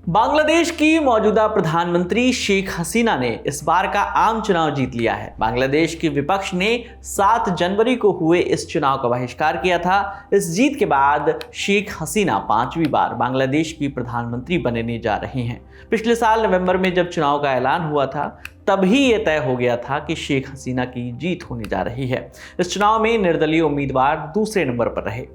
बांग्लादेश की मौजूदा प्रधानमंत्री शेख हसीना ने इस बार का आम चुनाव जीत लिया है। बांग्लादेश के विपक्ष ने 7 जनवरी को हुए इस चुनाव का बहिष्कार किया था। इस जीत के बाद शेख हसीना 5वीं बार बांग्लादेश की प्रधानमंत्री बनने जा रही हैं। पिछले साल नवंबर में जब चुनाव का ऐलान हुआ था तभी ये तय हो गया था कि शेख हसीना की जीत होने जा रही है। इस चुनाव में निर्दलीय उम्मीदवार दूसरे नंबर पर रहे।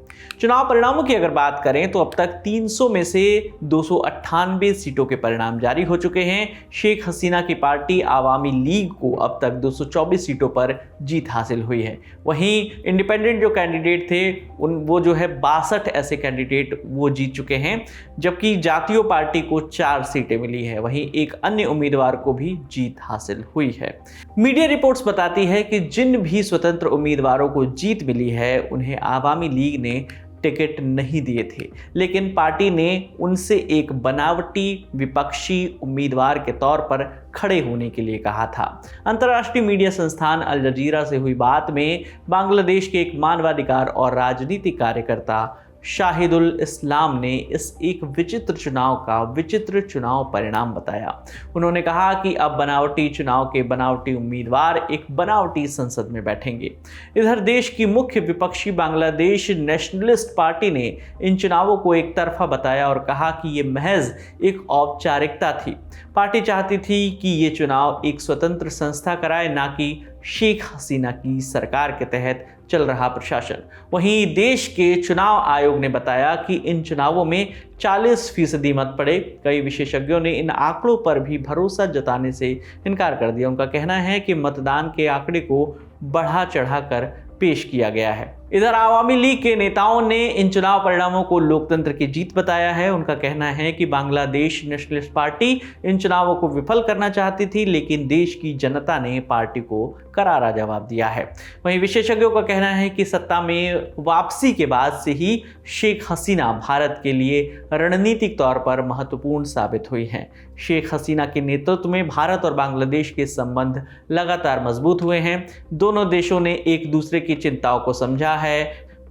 चुनाव परिणामों की अगर बात करें तो अब तक 300 में से 298 सीटों के परिणाम जारी हो चुके हैं। शेख हसीना की पार्टी आवामी लीग को अब तक 224 सीटों पर जीत हासिल हुई है। वहीं इंडिपेंडेंट जो कैंडिडेट थे वो 62 ऐसे कैंडिडेट वो जीत चुके हैं, जबकि जातीय पार्टी को 4 सीटें मिली है। वहीं एक अन्य उम्मीदवार को भी जीत हासिल हुई है। मीडिया रिपोर्ट्स बताती है कि जिन भी स्वतंत्र उम्मीदवारों को जीत मिली है उन्हें आवामी लीग ने टिकट नहीं दिए थे, लेकिन पार्टी ने उनसे एक बनावटी विपक्षी उम्मीदवार के तौर पर खड़े होने के लिए कहा था। अंतर्राष्ट्रीय मीडिया संस्थान अल जजीरा से हुई बात में बांग्लादेश के एक मानवाधिकार और राजनीतिक कार्यकर्ता शाहिदुल इस्लाम ने इस एक विचित्र चुनाव परिणाम बताया। उन्होंने कहा कि अब बनावटी चुनाव के बनावटी उम्मीदवार एक बनावटी संसद में बैठेंगे। इधर देश की मुख्य विपक्षी बांग्लादेश नेशनलिस्ट पार्टी ने इन चुनावों को एक तरफा बताया और कहा कि ये महज एक औपचारिकता थी। पार्टी चाहती थी कि ये चुनाव एक स्वतंत्र संस्था कराए, ना कि शेख हसीना की सरकार के तहत चल रहा प्रशासन। वहीं देश के चुनाव आयोग ने बताया कि इन चुनावों में 40% मत पड़े। कई विशेषज्ञों ने इन आंकड़ों पर भी भरोसा जताने से इनकार कर दिया। उनका कहना है कि मतदान के आंकड़े को बढ़ा चढ़ाकर पेश किया गया है। इधर आवामी लीग के नेताओं ने इन चुनाव परिणामों को लोकतंत्र की जीत बताया है। उनका कहना है कि बांग्लादेश नेशनलिस्ट पार्टी इन चुनावों को विफल करना चाहती थी, लेकिन देश की जनता ने पार्टी को करारा जवाब दिया है। वहीं विशेषज्ञों का कहना है कि सत्ता में वापसी के बाद से ही शेख हसीना भारत के लिए रणनीतिक तौर पर महत्वपूर्ण साबित हुई हैं। शेख हसीना के नेतृत्व में भारत और बांग्लादेश के संबंध लगातार मजबूत हुए हैं। दोनों देशों ने एक दूसरे की चिंताओं को समझा है।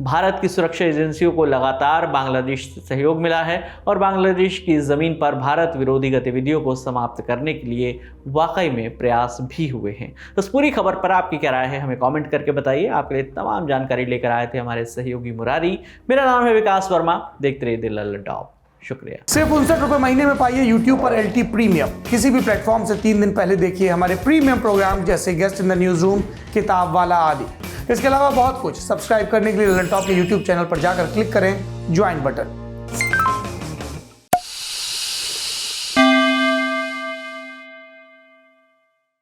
भारत की सुरक्षा एजेंसियों को लगातार बांग्लादेश से सहयोग मिला है और बांग्लादेश की जमीन पर भारत विरोधी गतिविधियों को समाप्त करने के लिए वाकई में प्रयास भी हुए हैं। तो इस पूरी खबर पर आपकी क्या राय है, हमें कमेंट करके बताइए। आपके लिए तमाम जानकारी लेकर आए थे हमारे सहयोगी मुरारी। मेरा नाम है विकास वर्मा। देखते रहिए दिल लॉप। शुक्रिया। सिर्फ 59 रुपए महीने में पाइए YouTube पर LT प्रीमियम। किसी भी प्लेटफॉर्म से 3 दिन पहले देखिए हमारे प्रीमियम प्रोग्राम जैसे guest in the news room, किताब वाला आदि। इसके अलावा बहुत कुछ। सब्सक्राइब करने के लिए ललन टॉप के YouTube चैनल पर जाकर क्लिक करें ज्वाइन बटन।